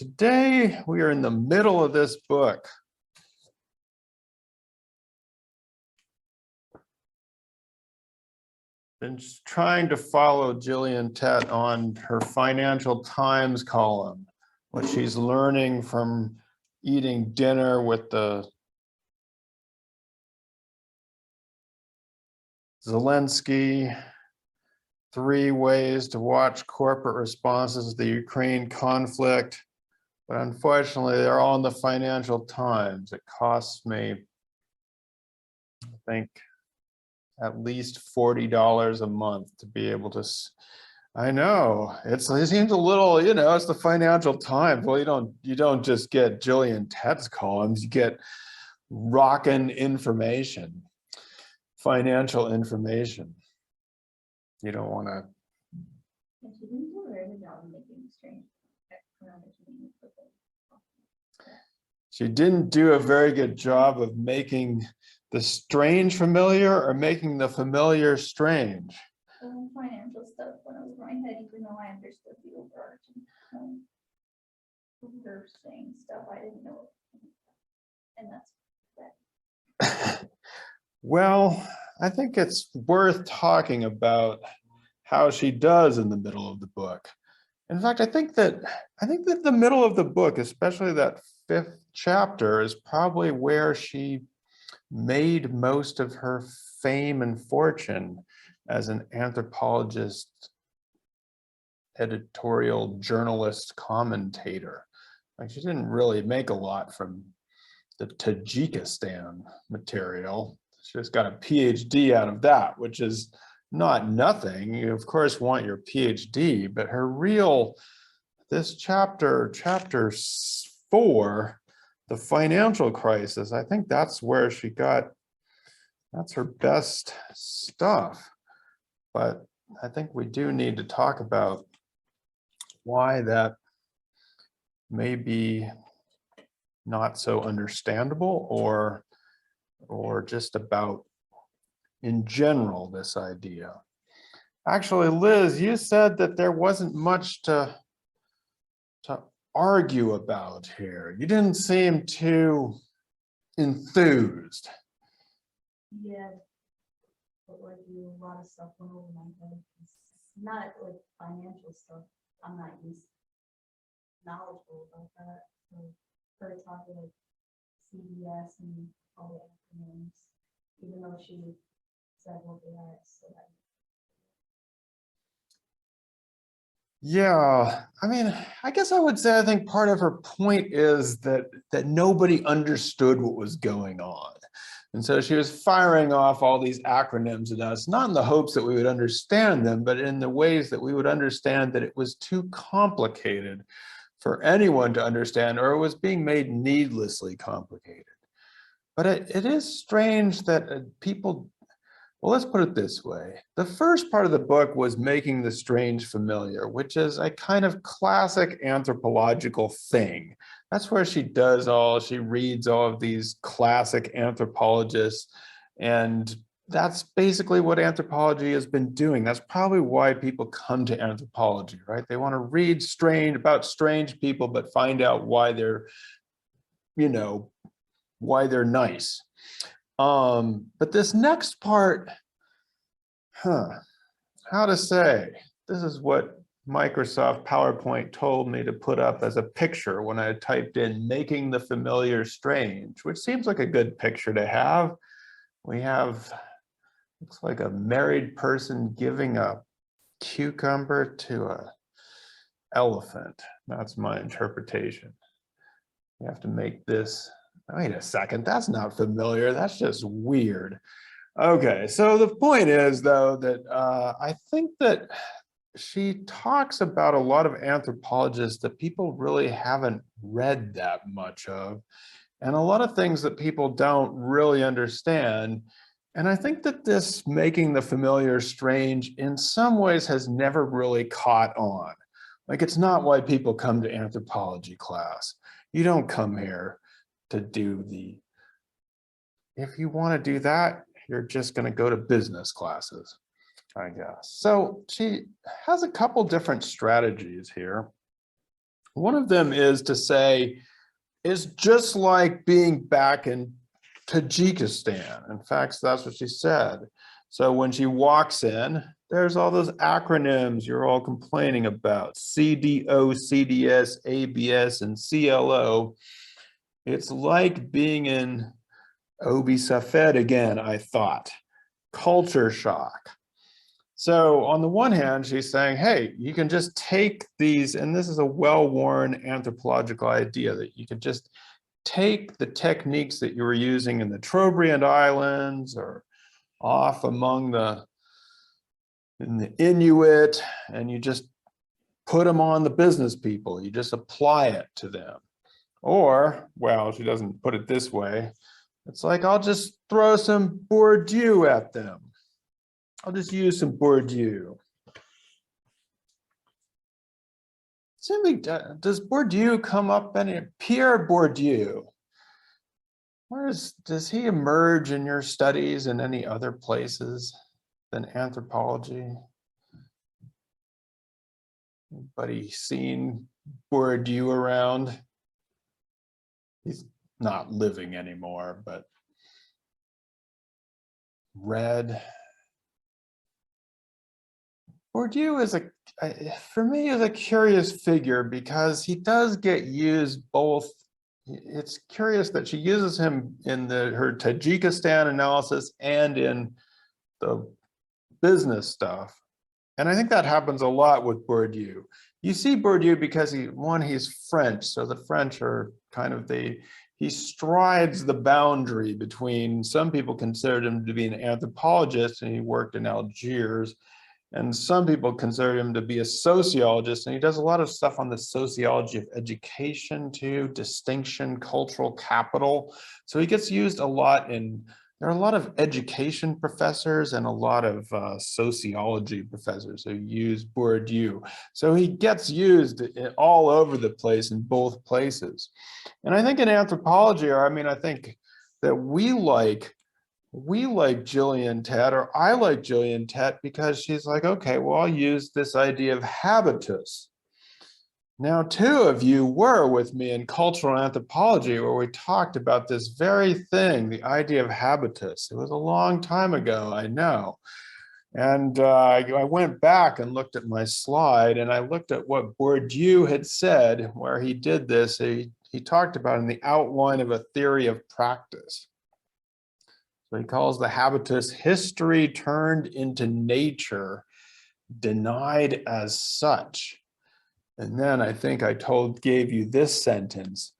today we are in the middle of this book. Been trying to follow Gillian Tett on her Financial Times column, what she's learning from eating dinner with the Zelensky, 3 ways to watch corporate responses to the Ukraine conflict. But unfortunately, they're all in the Financial Times. It costs me, I think, at least $40 a month to be able to. I know it seems a little, it's the Financial Times. Well, you don't just get Gillian Tett's columns, you get rockin' information, financial information. You don't want to. She didn't do a very good job of making the strange familiar or making the familiar strange. Financial stuff went over my head, even though I understood the overarching you're saying stuff I didn't know. And that's that. Well, I think it's worth talking about how she does in the middle of the book. In fact, I think that the middle of the book, especially that 5th chapter, is probably where she made most of her fame and fortune as an anthropologist, editorial journalist, commentator. Like, she didn't really make a lot from the Tajikistan material. She just got a PhD out of that, which is not nothing. You of course want your PhD, but her real, this chapter 4, the financial crisis, I think that's where she got, that's her best stuff. But I think we do need to talk about why that may be not so understandable, or just about in general this idea. Actually, Liz, you said that there wasn't much to argue about here. You didn't seem too enthused. Yeah, but like a lot of stuff went over my head. It's not like financial stuff. I'm not used knowledgeable about that. So her talking like CBS and all the acronyms, even though she said what they are, so that. Yeah, I mean, I guess I would say I think part of her point is that nobody understood what was going on. And so she was firing off all these acronyms at us, not in the hopes that we would understand them, but in the ways that we would understand that it was too complicated for anyone to understand, or it was being made needlessly complicated. But it is strange that people, well, let's put it this way. The first part of the book was making the strange familiar, which is a kind of classic anthropological thing. That's where she reads all of these classic anthropologists, and that's basically what anthropology has been doing. That's probably why people come to anthropology, right? They want to read about strange people, but find out why they're, why they're nice. But this next part, how to say, this is what Microsoft PowerPoint told me to put up as a picture when I typed in making the familiar strange, which seems like a good picture to have. We have, looks like a married person giving a cucumber to an elephant. That's my interpretation. You have to make this, wait a second, that's not familiar, that's just weird. Okay, so the point is, though, that I think that she talks about a lot of anthropologists that people really haven't read that much of, and a lot of things that people don't really understand. And I think that this making the familiar strange in some ways has never really caught on. Like, it's not why people come to anthropology class. You don't come here to do if you want to do that, you're just going to go to business classes, I guess. So she has a couple different strategies here. One of them is to say, it's just like being back in Tajikistan. In fact, that's what she said. So when she walks in, there's all those acronyms you're all complaining about, CDO, CDS, ABS, and CLO. It's like being in Obi-Safed again, I thought. Culture shock. So on the one hand, she's saying, hey, you can just take these, and this is a well-worn anthropological idea that you can just take the techniques that you were using in the Trobriand Islands or off among in the Inuit, and you just put them on the business people. You just apply it to them. Or, well, she doesn't put it this way. It's like, I'll just throw some Bourdieu at them. I'll just use some Bourdieu. Simply, does Bourdieu come up any? Pierre Bourdieu. Does he emerge in your studies in any other places than anthropology? Anybody seen Bourdieu around? He's not living anymore, but read. Bourdieu is for me, is a curious figure because he does get used both. It's curious that she uses him in her Tajikistan analysis and in the business stuff. And I think that happens a lot with Bourdieu. You see Bourdieu because he's French. So the French are kind of he strides the boundary between, some people considered him to be an anthropologist and he worked in Algiers. And some people consider him to be a sociologist, and he does a lot of stuff on the sociology of education too, distinction, cultural capital. So he gets used a lot there are a lot of education professors and a lot of sociology professors who use Bourdieu. So he gets used all over the place in both places. And I think in anthropology, I think that we like Gillian Tett, or I like Gillian Tett, because she's like, okay, well, I'll use this idea of habitus. Now, two of you were with me in cultural anthropology where we talked about this very thing, the idea of habitus. It was a long time ago, I know. And I went back and looked at my slide, and I looked at what Bourdieu had said where he did this. He talked about in the outline of a theory of practice. So he calls the habitus history turned into nature, denied as such. And then I think I gave you this sentence.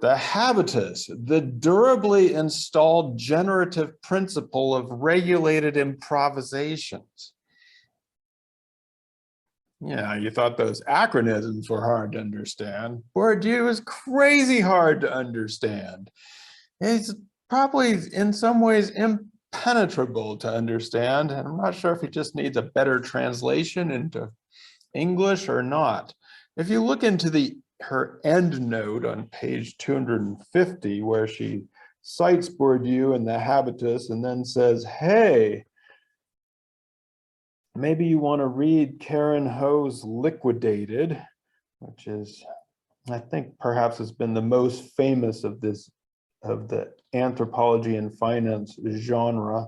The habitus, the durably installed generative principle of regulated improvisations. Yeah, you thought those acronyms were hard to understand. Bourdieu is crazy hard to understand. It's probably in some ways impenetrable to understand. And I'm not sure if he just needs a better translation into English or not. If you look into her end note on page 250, where she cites Bourdieu and the habitus and then says, hey, maybe you want to read Karen Ho's Liquidated, which is, I think perhaps has been the most famous of the anthropology and finance genre,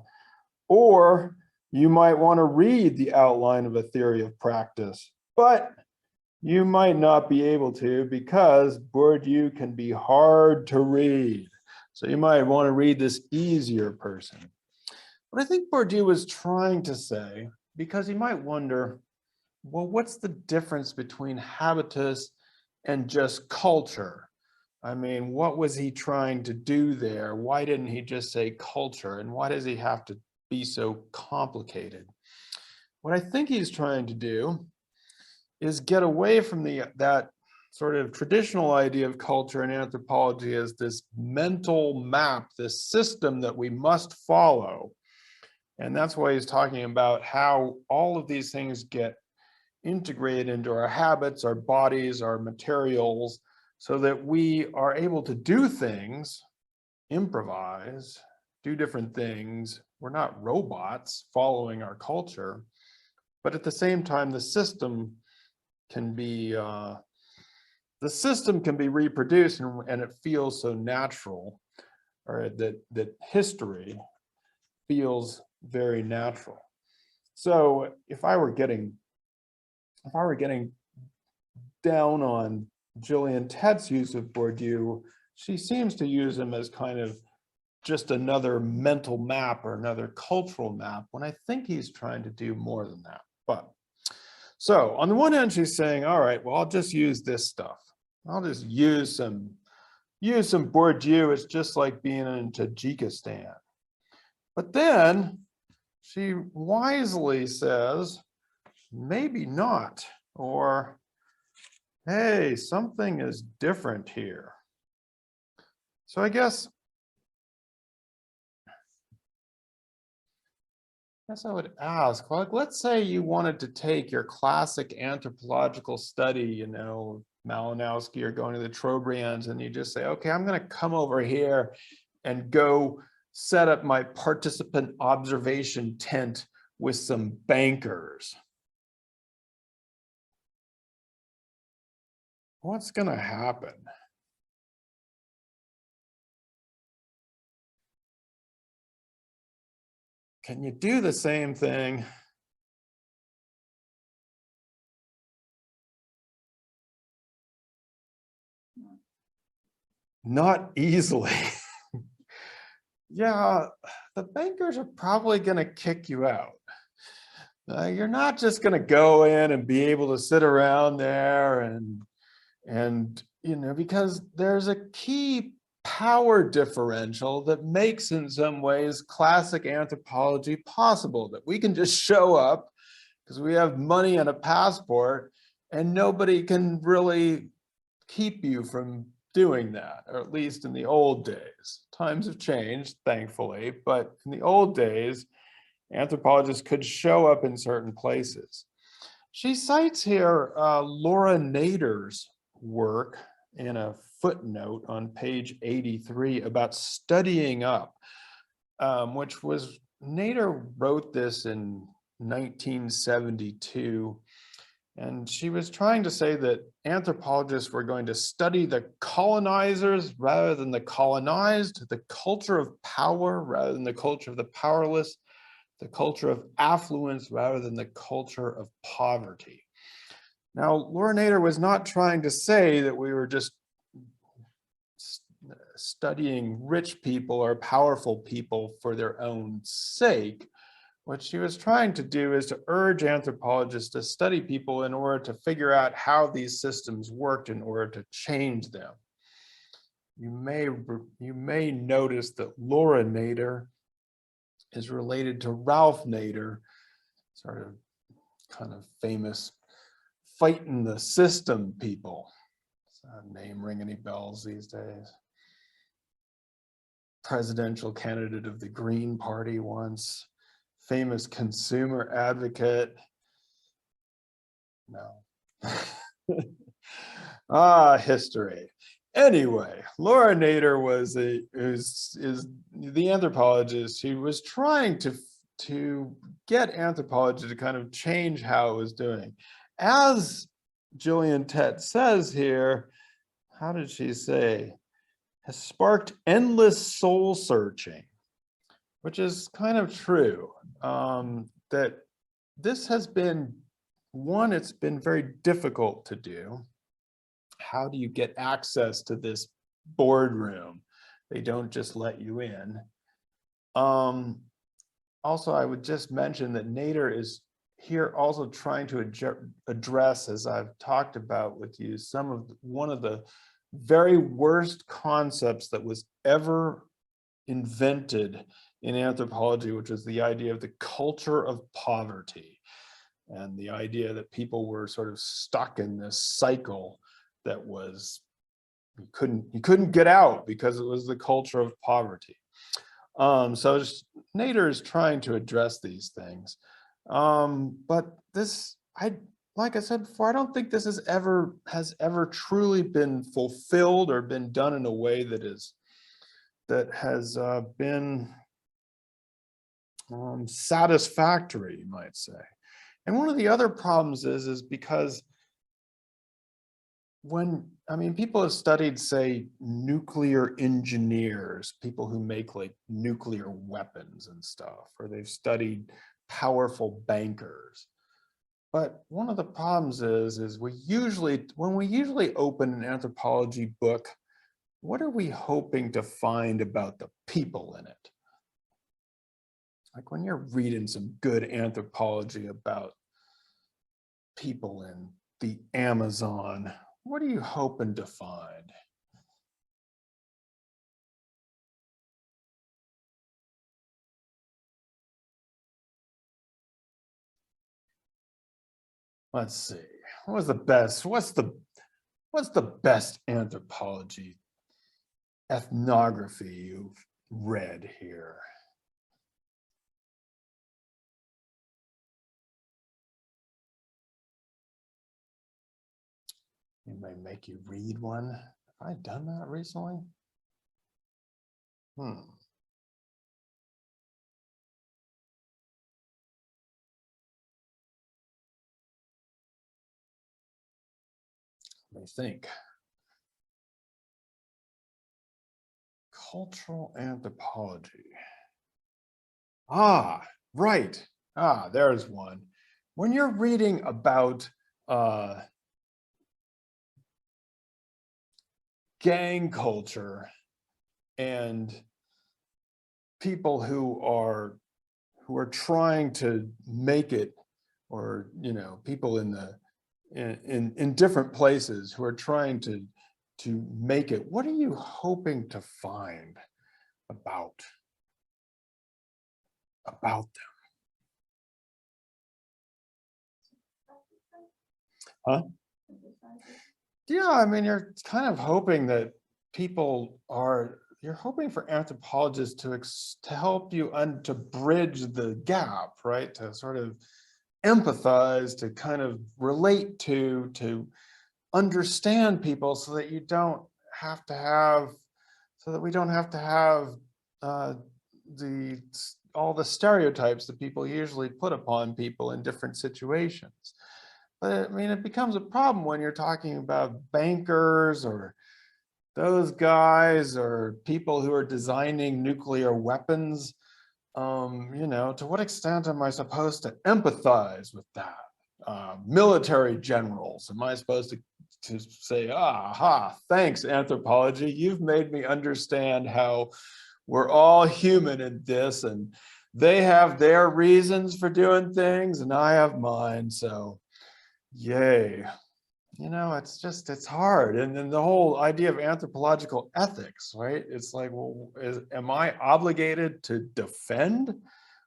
or you might want to read The Outline of a Theory of Practice, but you might not be able to because Bourdieu can be hard to read. So you might want to read this easier person. What I think Bourdieu was trying to say, because you might wonder, well, what's the difference between habitus and just culture? I mean, what was he trying to do there? Why didn't he just say culture? And why does he have to be so complicated? What I think he's trying to do is get away from that sort of traditional idea of culture and anthropology as this mental map, this system that we must follow. And that's why he's talking about how all of these things get integrated into our habits, our bodies, our materials, so that we are able to do things, improvise, do different things. We're not robots following our culture, but at the same time, the system can be the system can be reproduced and it feels so natural, or that history feels very natural. So if I were getting down on Gillian Tett's use of Bourdieu, she seems to use him as kind of just another mental map or another cultural map, when I think he's trying to do more than that. But so on the one hand, she's saying, all right, well, I'll just use this stuff. I'll just use some Bourdieu. It's just like being in Tajikistan. But then she wisely says, maybe not, or hey, something is different here. So I guess I would ask, well, let's say you wanted to take your classic anthropological study, you know, Malinowski or going to the Trobriands, and you just say, okay, I'm going to come over here and go set up my participant observation tent with some bankers. What's going to happen? Can you do the same thing? Not easily. Yeah, the bankers are probably going to kick you out. You're not just going to go in and be able to sit around there and you know, because there's a key power differential that makes, in some ways, classic anthropology possible, that we can just show up because we have money and a passport and nobody can really keep you from doing that, or at least in the old days. Times have changed, thankfully, but in the old days, anthropologists could show up in certain places. She cites here Laura Nader's work in a footnote on page 83 about studying up, which was, Nader wrote this in 1972. And she was trying to say that anthropologists were going to study the colonizers rather than the colonized, the culture of power rather than the culture of the powerless, the culture of affluence rather than the culture of poverty. Now, Laura Nader was not trying to say that we were just studying rich people or powerful people for their own sake. What she was trying to do is to urge anthropologists to study people in order to figure out how these systems worked in order to change them. You may notice that Laura Nader is related to Ralph Nader, sort of kind of famous fighting the system people. Does that name ring any bells these days? Presidential candidate of the Green Party once. Famous consumer advocate. No. History. Anyway, Laura Nader is the anthropologist who was trying to get anthropology to kind of change how it was doing. As Gillian Tett says here, how did she say? Has sparked endless soul searching, which is kind of true. That this has been, one, it's been very difficult to do. How do you get access to this boardroom? They don't just let you in. Also, I would just mention that Nader is here also trying to address, as I've talked about with you, one of the very worst concepts that was ever invented in anthropology, which is the idea of the culture of poverty, and the idea that people were sort of stuck in this cycle that was, you couldn't get out because it was the culture of poverty. So Nader is trying to address these things, but this, like I said before, I don't think this has ever truly been fulfilled or been done in a way that has been satisfactory, you might say. And one of the other problems is because when I mean, people have studied, say, nuclear engineers, people who make like nuclear weapons and stuff, or they've studied powerful bankers. But one of the problems is when we usually open an anthropology book, what are we hoping to find about the people in it? Like when you're reading some good anthropology about people in the Amazon, what are you hoping to find? Let's see. What's the best? What's the best anthropology ethnography you've read here? It may make you read one. Have I done that recently? Let me think. Cultural anthropology. Ah, right. Ah, there's one. When you're reading about gang culture and people who are trying to make it, or people in different places who are trying to make it, what are you hoping to find about them? Huh? Yeah, I mean, you're kind of hoping that you're hoping for anthropologists to help you to bridge the gap, right? To sort of empathize, to kind of relate to understand people, so that we don't have to have all the stereotypes that people usually put upon people in different situations. But I mean, it becomes a problem when you're talking about bankers or those guys or people who are designing nuclear weapons. To what extent am I supposed to empathize with that? Military generals, am I supposed to say, aha, thanks, anthropology, you've made me understand how we're all human in this, and they have their reasons for doing things and I have mine, so yay. It's hard. And then the whole idea of anthropological ethics, right? It's like, well, am I obligated to defend,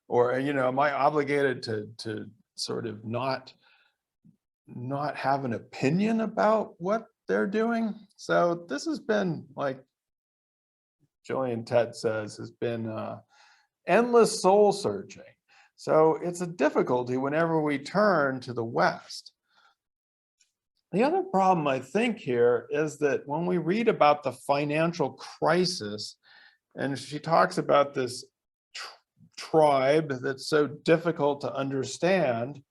or, am I obligated to sort of not have an opinion about what they're doing? So this has been, like Gillian Tett says, has been endless soul searching. So it's a difficulty whenever we turn to the West. The other problem, I think, here is that when we read about the financial crisis, and she talks about this tribe that's so difficult to understand,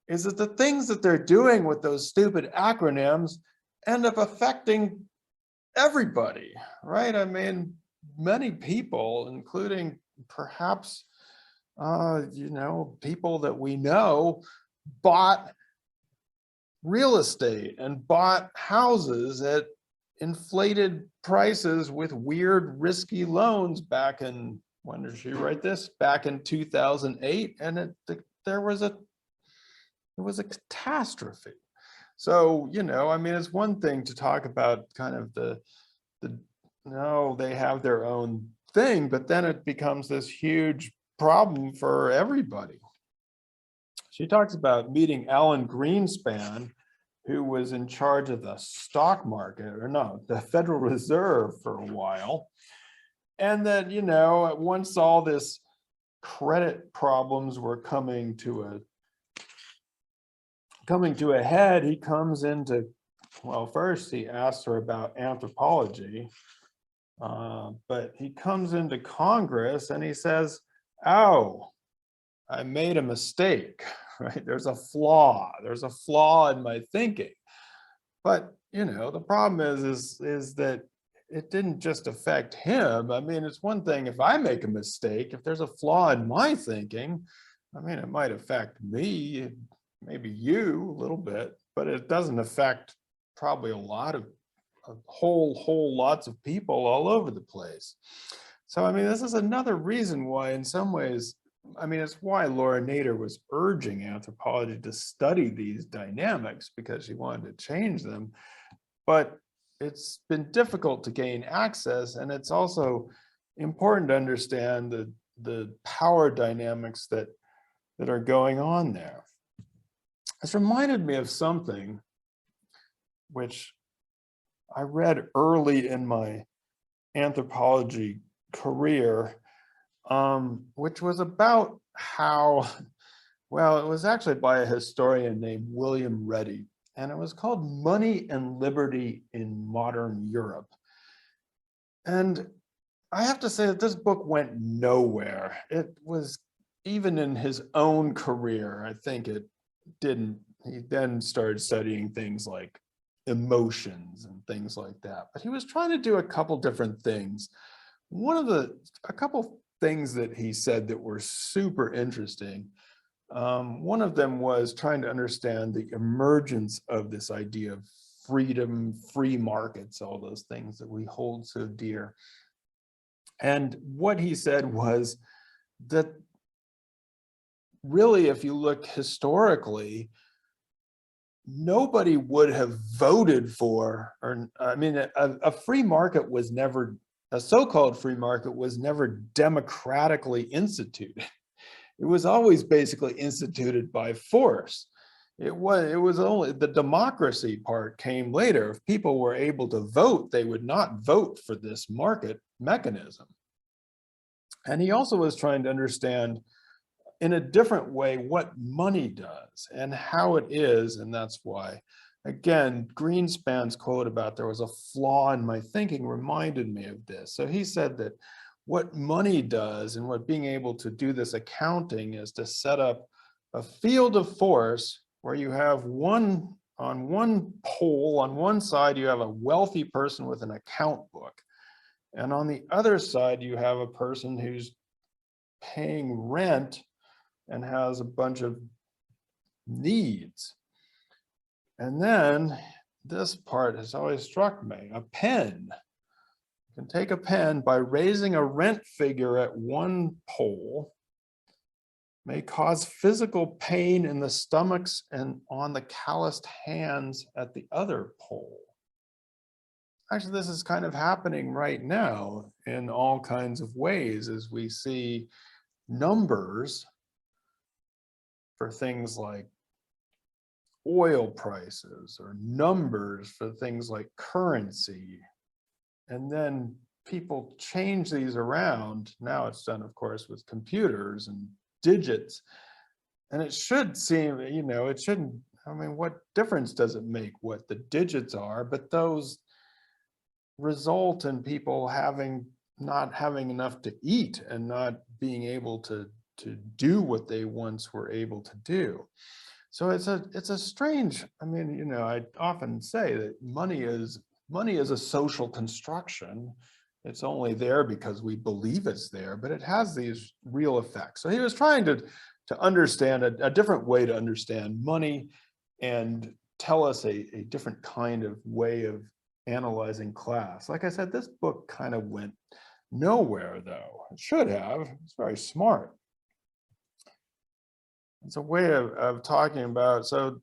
is that the things that they're doing with those stupid acronyms end up affecting everybody, right? I mean, many people, including perhaps, people that we know, bought real estate and bought houses at inflated prices with weird, risky loans back in, when did she write this? Back in 2008, and there was a catastrophe. So, I mean, it's one thing to talk about kind of they have their own thing, but then it becomes this huge problem for everybody. She talks about meeting Alan Greenspan, who was in charge of the stock market, or no, the Federal Reserve for a while. And that, once all this credit problems were coming to a head, he comes into, well, first he asks her about anthropology, but he comes into Congress and he says, oh, I made a mistake, right? There's a flaw in my thinking. But, the problem is that it didn't just affect him. I mean, it's one thing if I make a mistake, if there's a flaw in my thinking, I mean, it might affect me, maybe you a little bit, but it doesn't affect probably a whole lots of people all over the place. So, I mean, this is another reason why in some ways, I mean, it's why Laura Nader was urging anthropology to study these dynamics because she wanted to change them. But it's been difficult to gain access, and it's also important to understand the power dynamics that are going on there. It's reminded me of something which I read early in my anthropology career, which was about how, well, it was actually by a historian named William Reddy, and it was called Money and Liberty in Modern Europe. And I have to say that this book went nowhere. It was, even in his own career, I think it didn't. He then started studying things like emotions and things like that. But he was trying to do a couple different things. A couple things that he said that were super interesting. One of them was trying to understand the emergence of this idea of freedom, free markets, all those things that we hold so dear. And what he said was that really, if you look historically, nobody would have voted for, or I mean, a free market was never, a so-called free market was never democratically instituted. It was always basically instituted by force. It was only the democracy part came later. If people were able to vote, they would not vote for this market mechanism. And he also was trying to understand in a different way what money does and how it is. And that's why, again, Greenspan's quote about there was a flaw in my thinking reminded me of this. So he said that what money does and what being able to do this accounting is to set up a field of force where you have on one pole, on one side, you have a wealthy person with an account book. And on the other side, you have a person who's paying rent and has a bunch of needs. And then this part has always struck me, a pen. You can take a pen by raising a rent figure at one pole, may cause physical pain in the stomachs and on the calloused hands at the other pole. Actually, this is kind of happening right now in all kinds of ways as we see numbers for things like oil prices or numbers for things like currency. And then people change these around. Now it's done, of course, with computers and digits. And it should seem, it shouldn't, I mean, what difference does it make what the digits are? But those result in people not having enough to eat and not being able to do what they once were able to do. So it's a strange, I mean, I often say that money is a social construction. It's only there because we believe it's there, but it has these real effects. So he was trying to understand a different way to understand money and tell us a different kind of way of analyzing class. Like I said, this book kind of went nowhere, though. It should have. It's very smart. It's a way of talking about. So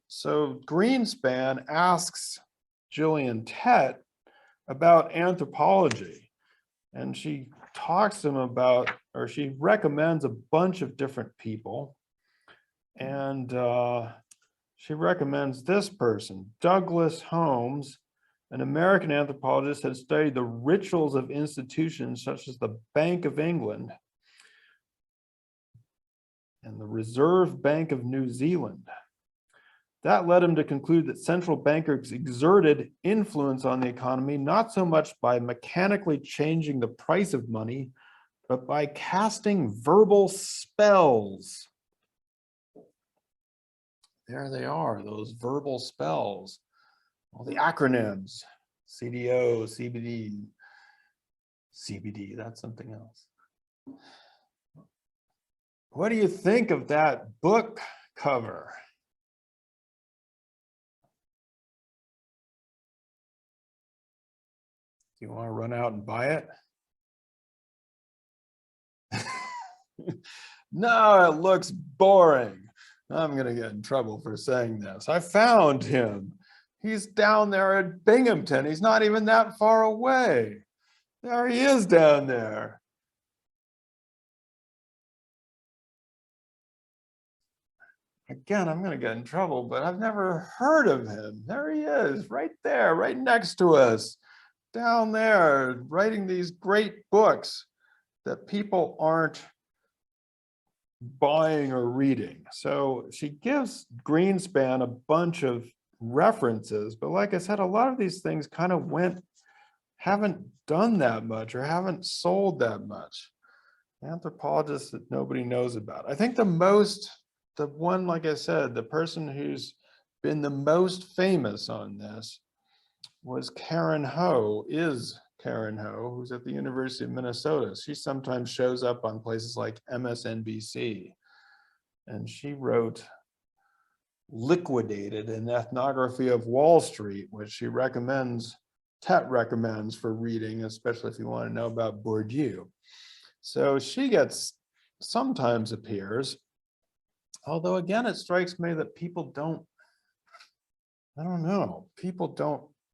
Greenspan asks Gillian Tett about anthropology, and she talks to him about, or she recommends a bunch of different people, and she recommends this person, Douglas Holmes, an American anthropologist, had studied the rituals of institutions such as the Bank of England and the Reserve Bank of New Zealand. That led him to conclude that central bankers exerted influence on the economy, not so much by mechanically changing the price of money, but by casting verbal spells. There they are, those verbal spells. all the acronyms, CDO, CBD, that's something else. What do you think of that book cover? Do you want to run out and buy it? No, it looks boring. I'm going to get in trouble for saying this. I found him. He's down there at Binghamton. He's not even that far away. There he is down there. Again, I'm going to get in trouble, but I've never heard of him. There he is, right there, right next to us, down there, writing these great books that people aren't buying or reading. So she gives Greenspan a bunch of references, but like I said, a lot of these things kind of haven't done that much or haven't sold that much. Anthropologists that nobody knows about. I think the one, like I said, the person who's been the most famous on this was Karen Ho, who's at the University of Minnesota. She sometimes shows up on places like MSNBC. And she wrote Liquidated, an ethnography of Wall Street, which she recommends, Tett recommends for reading, especially if you want to know about Bourdieu. So she sometimes appears, although again, it strikes me that people don't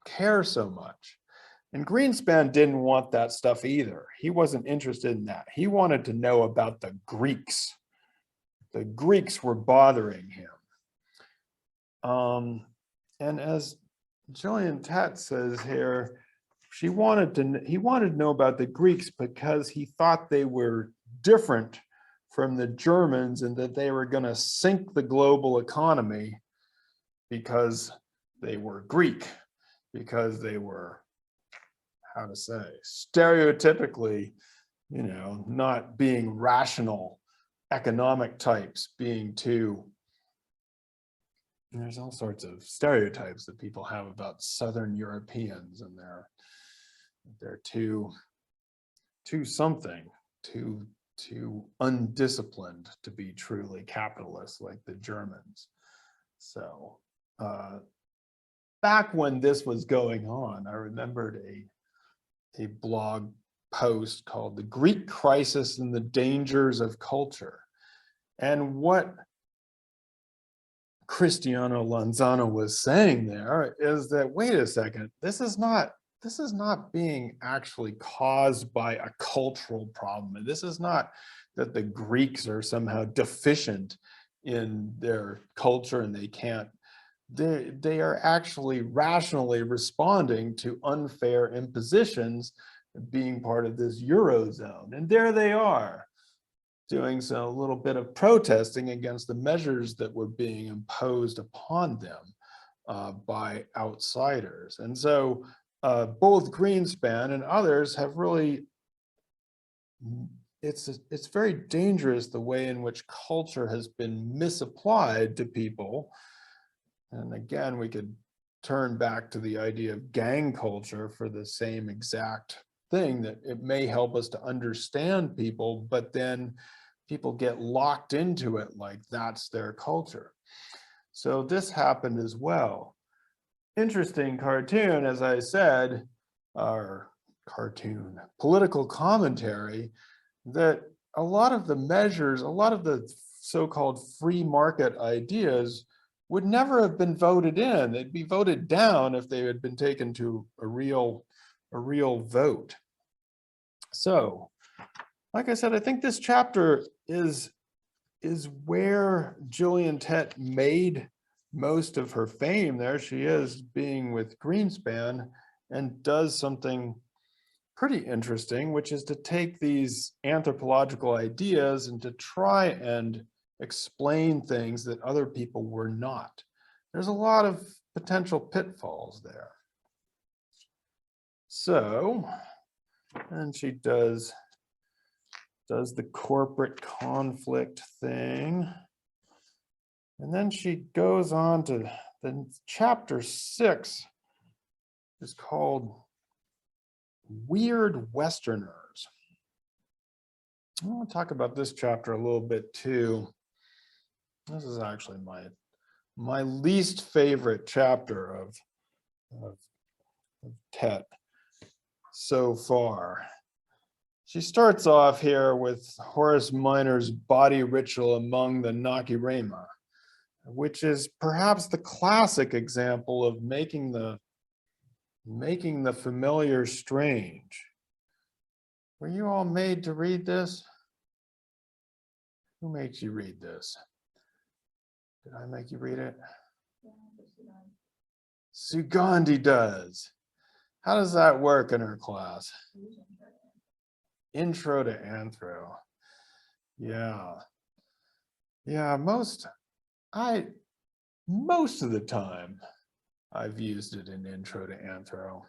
care so much. And Greenspan didn't want that stuff either. He wasn't interested in that. He wanted to know about the Greeks. The Greeks were bothering him. And as Gillian Tett says here, he wanted to know about the Greeks because he thought they were different from the Germans and that they were going to sink the global economy because they were Greek, because they were, how to say, stereotypically, not being rational economic types, being too, there's all sorts of stereotypes that people have about Southern Europeans, and they're too undisciplined to be truly capitalist like the Germans. So back when this was going on, I remembered a blog post called The Greek Crisis and the Dangers of Culture. And what Cristiano Lanzano was saying there is that, wait a second, this is not being actually caused by a cultural problem. This is not that the Greeks are somehow deficient in their culture and they are actually rationally responding to unfair impositions being part of this Eurozone. And there they are doing a little bit of protesting against the measures that were being imposed upon them by outsiders. And so both Greenspan and others have really, it's very dangerous the way in which culture has been misapplied to people. And again, we could turn back to the idea of gang culture for the same exact thing, that it may help us to understand people, but then people get locked into it like that's their culture. So this happened as well. Interesting cartoon, as I said, or cartoon, political commentary, that a lot of the measures, a lot of the so-called free market ideas would never have been voted in. They'd be voted down if they had been taken to a real vote. So, like I said, I think this chapter is where Gillian Tett made most of her fame. There she is, being with Greenspan, and does something pretty interesting, which is to take these anthropological ideas and to try and explain things that other people were not. There's a lot of potential pitfalls there. So, and she does the corporate conflict thing. And then she goes on to the chapter 6 is called Weird Westerners. I want to talk about this chapter a little bit too. This is actually my least favorite chapter of Tett so far. She starts off here with Horace Miner's body ritual among the Nakirema, which is perhaps the classic example of making the familiar strange. Were you all made to read this? Who made you read this? Did I make you read it? Sugandhi does. How does that work in her class? Intro to Anthro. Yeah. Yeah, most of the time I've used it in Intro to Anthro.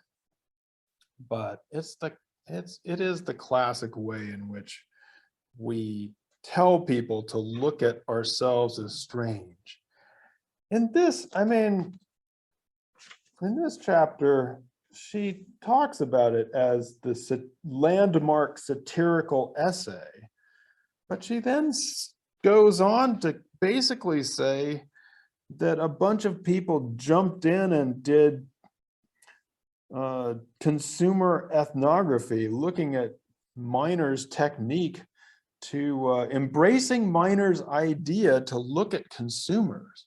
But it is the classic way in which we tell people to look at ourselves as strange. In this, I mean, in this chapter, she talks about it as the landmark satirical essay, but she then goes on to basically say that a bunch of people jumped in and did consumer ethnography, looking at Miner's technique to embracing Miner's idea to look at consumers,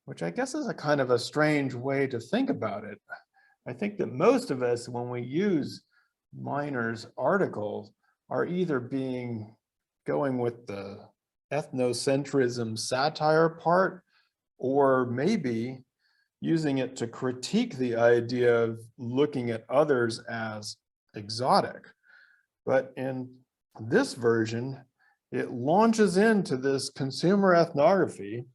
which I guess is a kind of a strange way to think about it. I think that most of us, when we use Miner's articles, are either going with the ethnocentrism satire part, or maybe using it to critique the idea of looking at others as exotic. But in this version, it launches into this consumer ethnography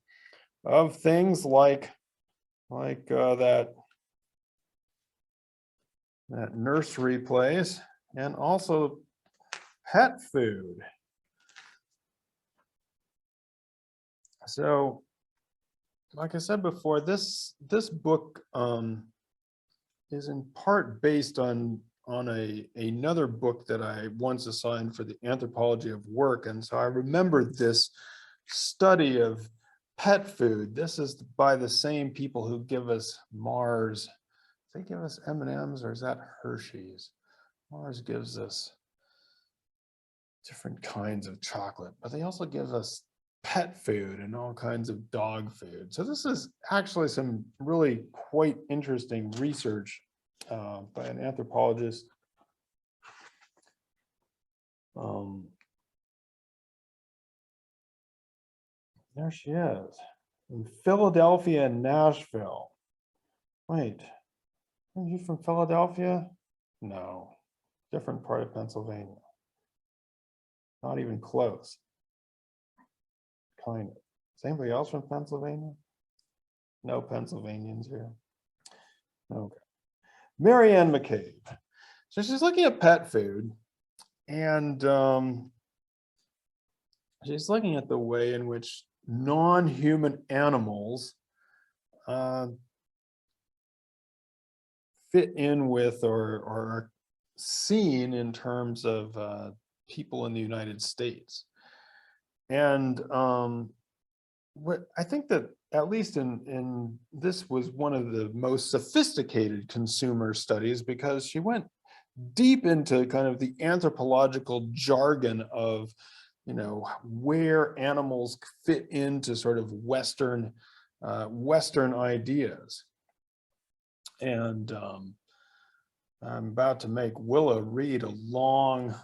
of things like that nursery place, and also pet food. So, like I said before, this book is in part based on another book that I once assigned for the Anthropology of Work, and so I remember this study of pet food. This is by the same people who give us Mars. They give us M&Ms, or is that Hershey's? Mars gives us different kinds of chocolate, but they also give us pet food and all kinds of dog food. So this is actually some really quite interesting research by an anthropologist. There she is, in Philadelphia and Nashville. Wait, are you from Philadelphia? No, different part of Pennsylvania. Not even close. Kind of. Is anybody else from Pennsylvania? No Pennsylvanians here. Okay. Marianne McCabe. So she's looking at pet food, and she's looking at the way in which non-human animals fit in with or are seen in terms of people in the United States. And what I think that at least in this was one of the most sophisticated consumer studies, because she went deep into kind of the anthropological jargon of, you know, where animals fit into sort of Western ideas. And I'm about to make Willa read a long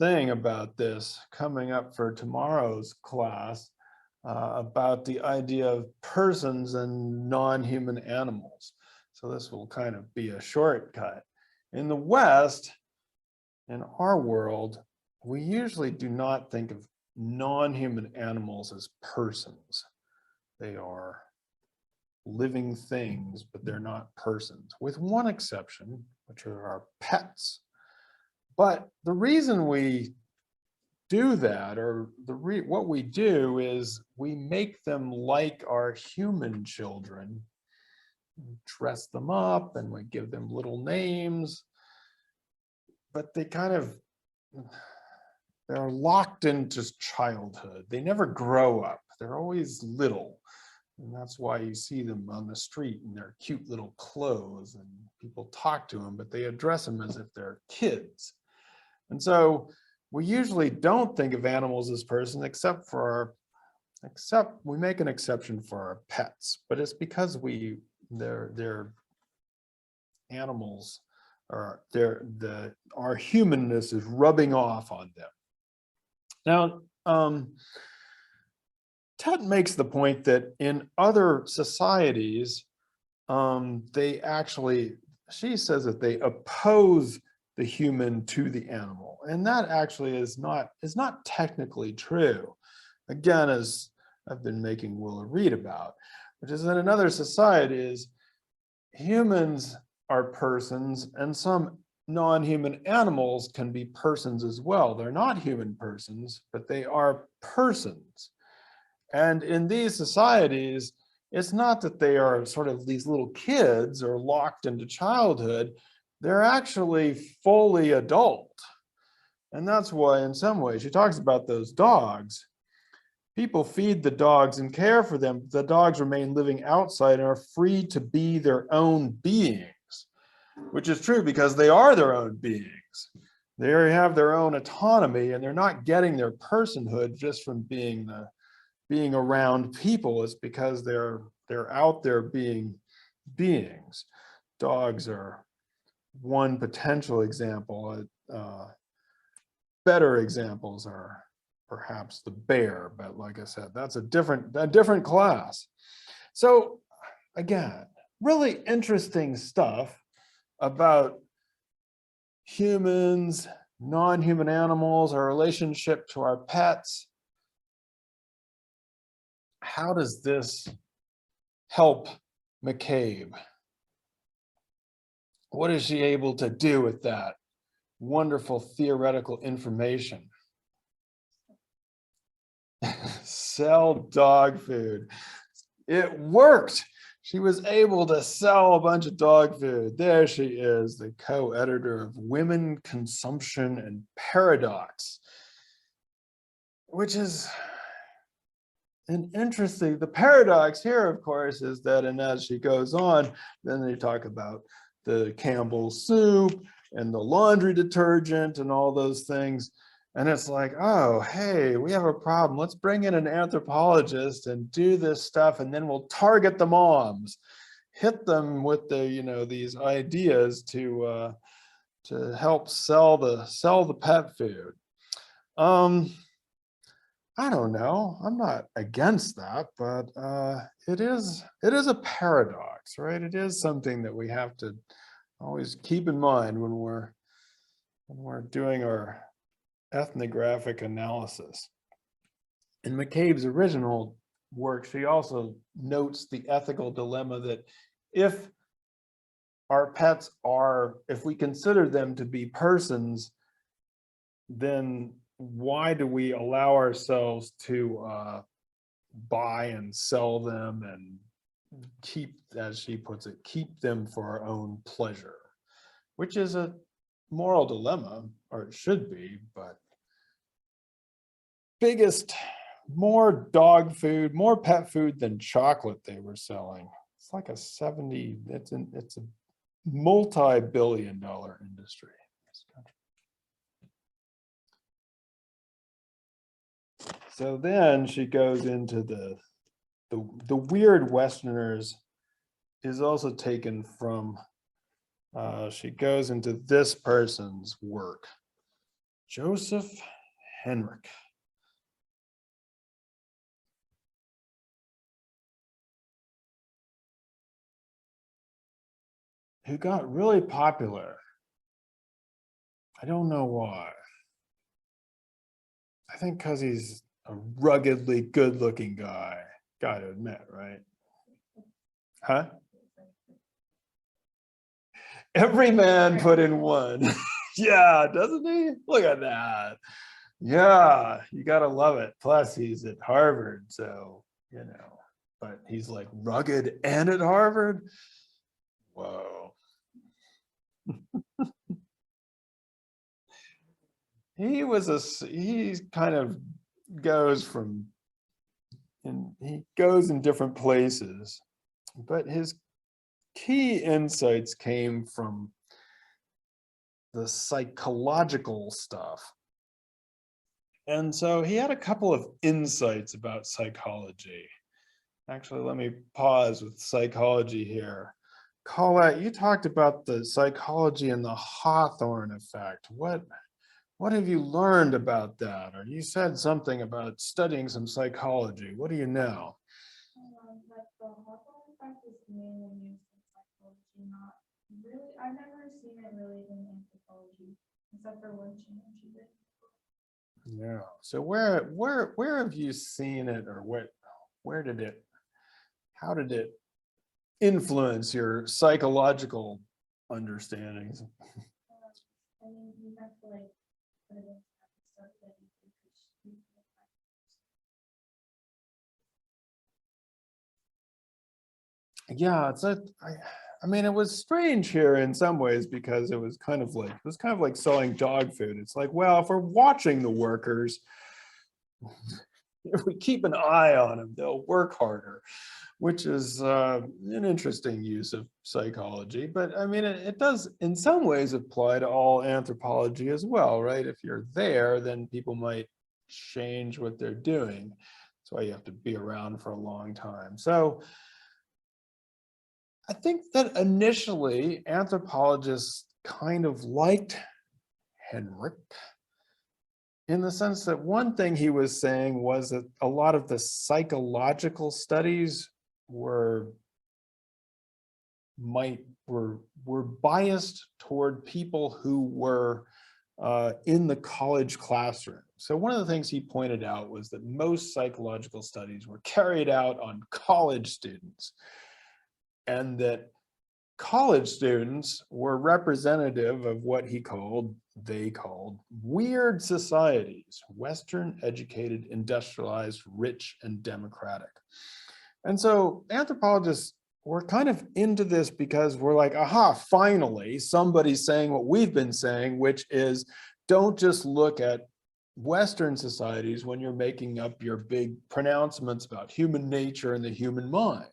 thing about this coming up for tomorrow's class about the idea of persons and non-human animals. So this will kind of be a shortcut. In the West, in our world, we usually do not think of non-human animals as persons. They are living things, but they're not persons, with one exception, which are our pets. But the reason we do that, or what we do, is we make them like our human children dress them up and we give them little names, but they kind of, they're locked into childhood. They never grow up. They're always little. And that's why you see them on the street in their cute little clothes and people talk to them, but they address them as if they're kids. And so we usually don't think of animals as persons except we make an exception for our pets, but it's because they're animals, or our humanness is rubbing off on them. Now, Tett makes the point that in other societies, she says that they oppose the human to the animal, and that actually is not technically true. Again, as I've been making Willa read about, which is that in other societies, humans are persons, and some non-human animals can be persons as well. They're not human persons, but they are persons. And in these societies, it's not that they are sort of these little kids or locked into childhood. They're actually fully adult. And that's why in some ways, she talks about those dogs. People feed the dogs and care for them. The dogs remain living outside and are free to be their own beings, which is true because they are their own beings. They have their own autonomy and they're not getting their personhood just from being around people. It's because they're out there being beings. Dogs are one potential example. Better examples are perhaps the bear, but like I said, that's a different class. So again, really interesting stuff about humans, non-human animals, our relationship to our pets. How does this help McCabe? What is she able to do with that wonderful theoretical information? Sell dog food. It worked. She was able to sell a bunch of dog food. There she is, the co-editor of Women, Consumption, and Paradox, which is an interesting, the paradox here, of course, is that, and as she goes on, then they talk about the Campbell's soup and the laundry detergent and all those things. And it's like, oh, hey, we have a problem. Let's bring in an anthropologist and do this stuff, and then we'll target the moms, hit them with these ideas to help sell the pet food. I don't know. I'm not against that, but it is a paradox, right? It is something that we have to always keep in mind when we're doing our ethnographic analysis. In McCabe's original work, she also notes the ethical dilemma that if our pets if we consider them to be persons, then why do we allow ourselves to buy and sell them and keep, as she puts it, keep them for our own pleasure, which is a moral dilemma, or it should be, but more dog food, more pet food than chocolate they were selling. It's like it's a multi-billion-dollar industry in this country. So then she goes into the weird Westerners is also taken from, she goes into this person's work, Joseph Henrich. Who got really popular. I don't know why. I think because he's a ruggedly good-looking guy. Gotta admit, right? Huh? Every man put in one. Yeah, doesn't he? Look at that. Yeah, you gotta love it. Plus, he's at Harvard, so, but he's like rugged and at Harvard. Whoa. He kind of goes from, and he goes in different places, but his key insights came from the psychological stuff. And so he had a couple of insights about psychology. Actually, let me pause with psychology here. Colette, you talked about the psychology and the Hawthorne effect. What have you learned about that? Or you said something about studying some psychology. What do you know? Like the Hawthorne effect is mainly used in psychology, not really. I've never seen it really in anthropology, except for when she mentioned it. Yeah. So where have you seen it, or how did it influence your psychological understandings? I mean, you have to like put it into stuff that you think is Yeah, I mean, it was strange here in some ways because it was kind of like selling dog food. It's like, well, if we're watching the workers, if we keep an eye on them, they'll work harder, which is an interesting use of psychology. But I mean, it does in some ways apply to all anthropology as well, right? If you're there, then people might change what they're doing. That's why you have to be around for a long time. So I think that initially anthropologists kind of liked Henrik, in the sense that one thing he was saying was that a lot of the psychological studies were biased toward people who were in the college classroom. So one of the things he pointed out was that most psychological studies were carried out on college students, and that college students were representative of what they called weird societies, Western educated, industrialized, rich, and democratic. And so anthropologists were kind of into this because we're like, aha, finally, somebody's saying what we've been saying, which is don't just look at Western societies when you're making up your big pronouncements about human nature and the human mind.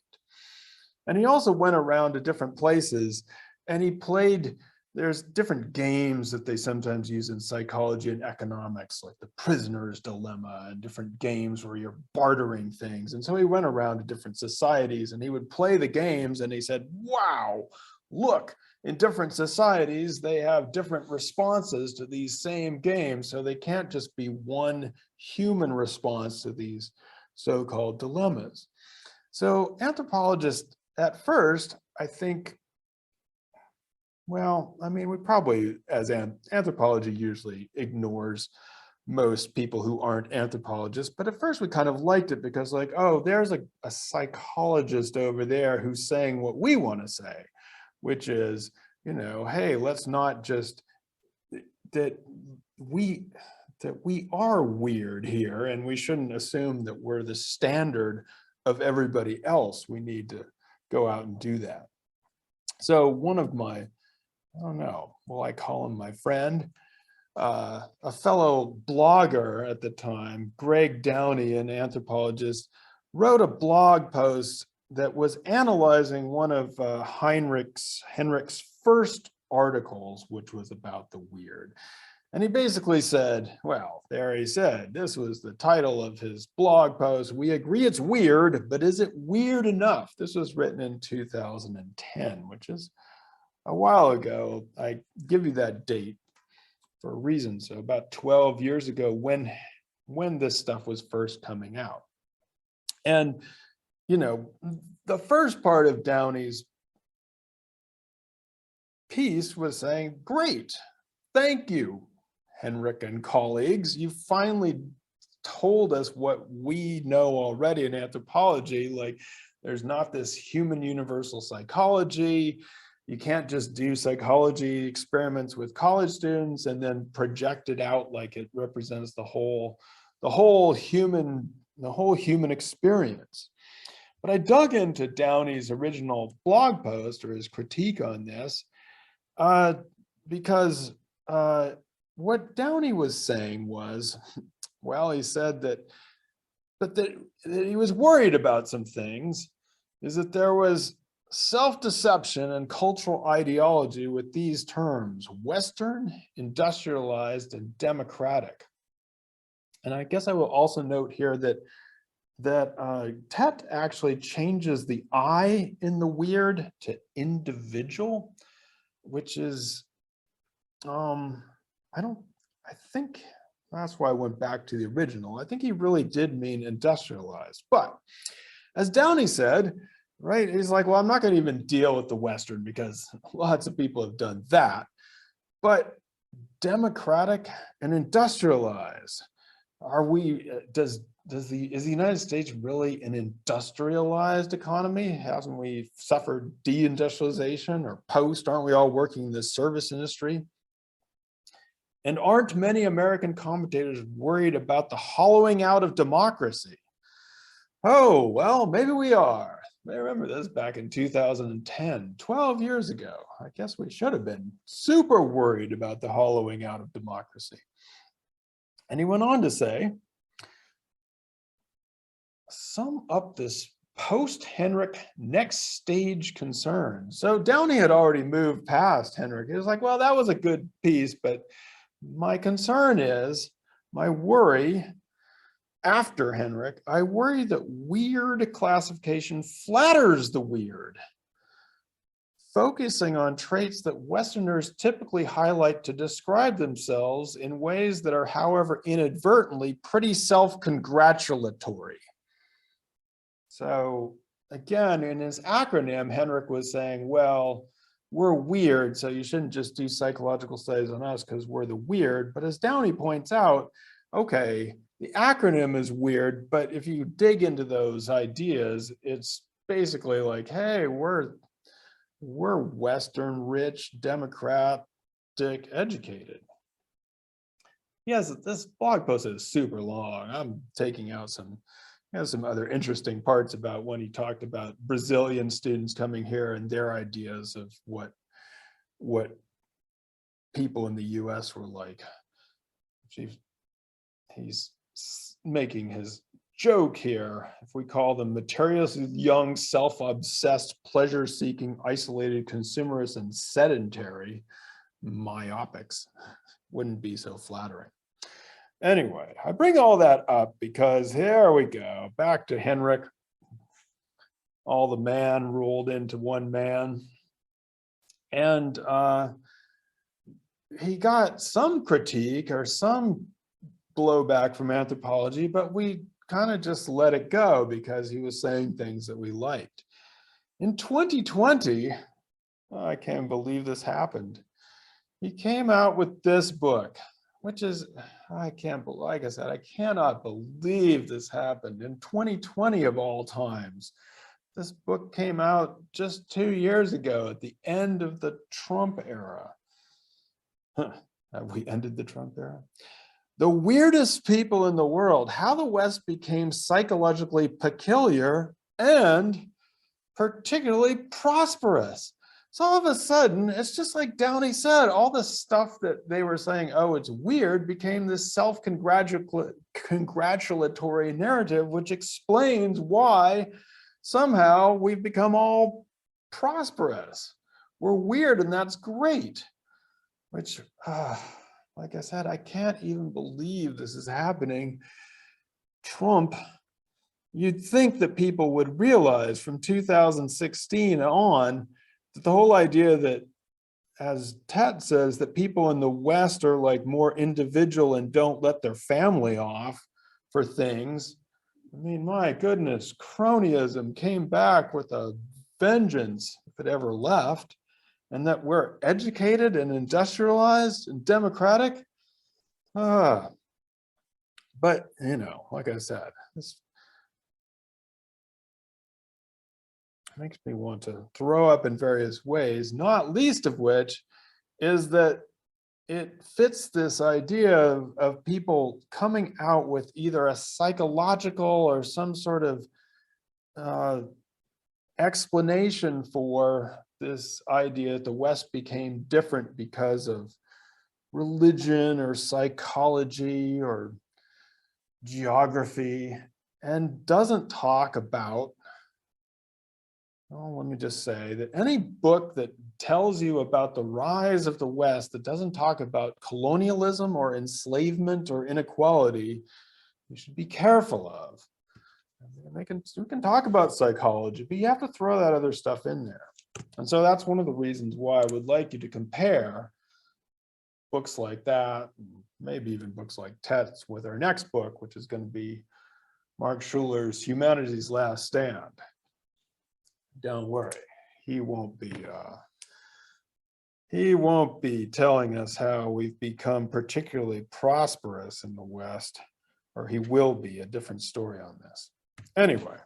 And he also went around to different places and he played, there's different games that they sometimes use in psychology and economics, like the prisoner's dilemma and different games where you're bartering things. And so he went around to different societies and he would play the games and he said, wow, look, in different societies, they have different responses to these same games. So they can't just be one human response to these so-called dilemmas. So anthropologists, at first, I think, well, I mean, we probably, as anthropology usually ignores most people who aren't anthropologists, but at first we kind of liked it because like, oh, there's a psychologist over there who's saying what we want to say, which is, you know, hey, let's not just, that we are weird here and we shouldn't assume that we're the standard of everybody else. We need to go out and do that. So one of my, I don't know, will I call him my friend? A fellow blogger at the time, Greg Downey, an anthropologist, wrote a blog post that was analyzing one of Henrik's first articles, which was about the weird. And he basically said, well, there he said, this was the title of his blog post. We agree it's weird, but is it weird enough? This was written in 2010, which is a while ago. I give you that date for a reason. So about 12 years ago when this stuff was first coming out. And, you know, the first part of Downey's piece was saying, great, thank you, Henrik and colleagues, you finally told us what we know already in anthropology, like there's not this human universal psychology. You can't just do psychology experiments with college students and then project it out like it represents the whole human experience. But I dug into Downey's original blog post or his critique on this because what Downey was saying was, well, he said that he was worried about some things, is that there was self-deception and cultural ideology with these terms: Western, industrialized, and democratic. And I guess I will also note here that Tett actually changes the I in the weird to individual, which is, I think that's why I went back to the original. I think he really did mean industrialized. But as Downey said, right, he's like, well, I'm not going to even deal with the Western because lots of people have done that. But democratic and industrialized, are we, is the United States really an industrialized economy? Haven't we suffered deindustrialization or post? Aren't we all working in the service industry? And aren't many American commentators worried about the hollowing out of democracy? Oh, well, maybe we are. I remember this back in 2010, 12 years ago. I guess we should have been super worried about the hollowing out of democracy. And he went on to say, sum up this post-Henrik next stage concern. So Downey had already moved past Henrik. He was like, well, that was a good piece, but my concern is, my worry after Henrik, I worry that weird classification flatters the weird, focusing on traits that Westerners typically highlight to describe themselves in ways that are, however, inadvertently pretty self-congratulatory. So again, in his acronym, Henrik was saying, well, we're weird, so you shouldn't just do psychological studies on us because we're the weird. But as Downey points out, okay, the acronym is weird, but if you dig into those ideas, it's basically like, hey, we're Western, rich, democratic, educated. Yes, this blog post is super long. I'm taking out some other interesting parts about when he talked about Brazilian students coming here and their ideas of what people in the US were like. He's making his joke here. If we call them materialistic, young, self-obsessed, pleasure-seeking, isolated, consumerist, and sedentary, myopics, wouldn't be so flattering. Anyway, I bring all that up because here we go, back to Henrik. All the man rolled into one man. And he got some critique or some blowback from anthropology, but we kind of just let it go because he was saying things that we liked. In 2020, I can't believe this happened. He came out with this book, which is, like I said, I cannot believe this happened in 2020 of all times. This book came out just 2 years ago at the end of the Trump era. Have we ended the Trump era? The weirdest people in the world, how the West became psychologically peculiar and particularly prosperous. So all of a sudden, it's just like Downey said, all the stuff that they were saying, oh, it's weird, became this self-congratulatory narrative, which explains why somehow we've become all prosperous. We're weird, and that's great. Which, like I said, I can't even believe this is happening. Trump, you'd think that people would realize from 2016 on that the whole idea that, as Tett says, that people in the West are like more individual and don't let their family off for things. I mean, my goodness, cronyism came back with a vengeance if it ever left, and that we're educated and industrialized and democratic. But, you know, like I said, this makes me want to throw up in various ways, not least of which is that it fits this idea of people coming out with either a psychological or some sort of explanation for this idea that the West became different because of religion or psychology or geography, and doesn't talk about, well, let me just say that any book that tells you about the rise of the West that doesn't talk about colonialism or enslavement or inequality, you should be careful of. We can talk about psychology, but you have to throw that other stuff in there. And so that's one of the reasons why I would like you to compare books like that, maybe even books like Tett's with our next book, which is going to be Mark Schuller's Humanity's Last Stand. Don't worry, he won't be telling us how we've become particularly prosperous in the West, or he will be. A different story on this. Anyway,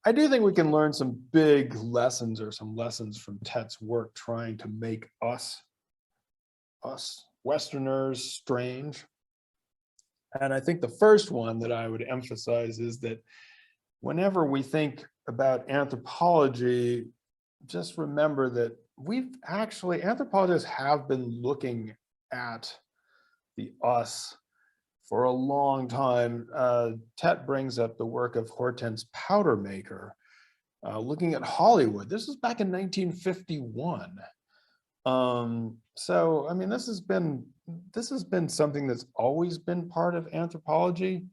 I do think we can learn some big lessons or some lessons from Tett's work trying to make us Westerners strange. And I think the first one that I would emphasize is that whenever we think about anthropology, just remember that anthropologists have been looking at the us for a long time. Tett brings up the work of Hortense Powdermaker, looking at Hollywood. This was back in 1951. So, I mean, this has been something that's always been part of anthropology.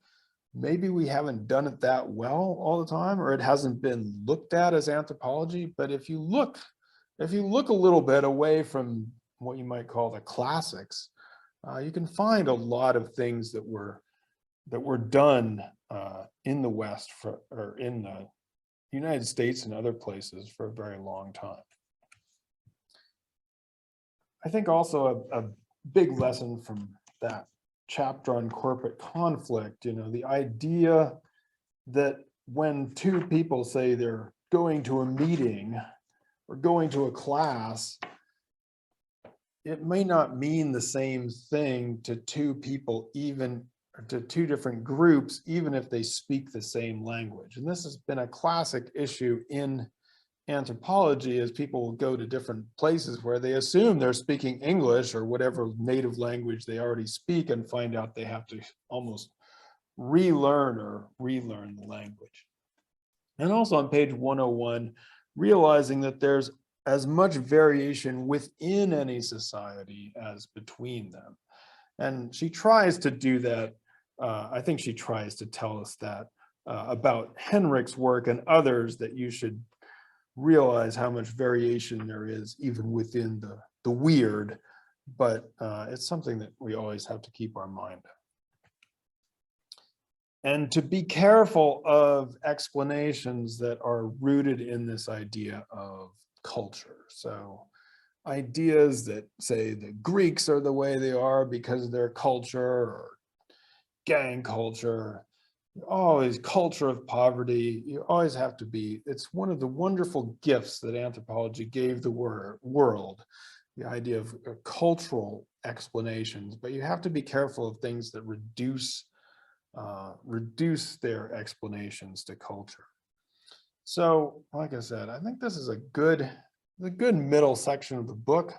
Maybe we haven't done it that well all the time, or it hasn't been looked at as anthropology. But if you look a little bit away from what you might call the classics, you can find a lot of things that were done in the West or in the United States and other places for a very long time. I think also a big lesson from that chapter on corporate conflict, the idea that when two people say they're going to a meeting or going to a class, it may not mean the same thing to two people, even to two different groups, even if they speak the same language. And this has been a classic issue in anthropology, as people will go to different places where they assume they're speaking English or whatever native language they already speak, and find out they have to almost relearn the language. And also on page 101, realizing that there's as much variation within any society as between them. And she tries to do that. I think she tries to tell us that about Henrik's work and others, that you should realize how much variation there is even within the weird, but it's something that we always have to keep our mind on. And to be careful of explanations that are rooted in this idea of culture. So ideas that say the Greeks are the way they are because of their culture, or gang culture, always culture of poverty. You always have to be, it's one of the wonderful gifts that anthropology gave the world, the idea of cultural explanations, but you have to be careful of things that reduce their explanations to culture. So, like I said, I think this is a good middle section of the book.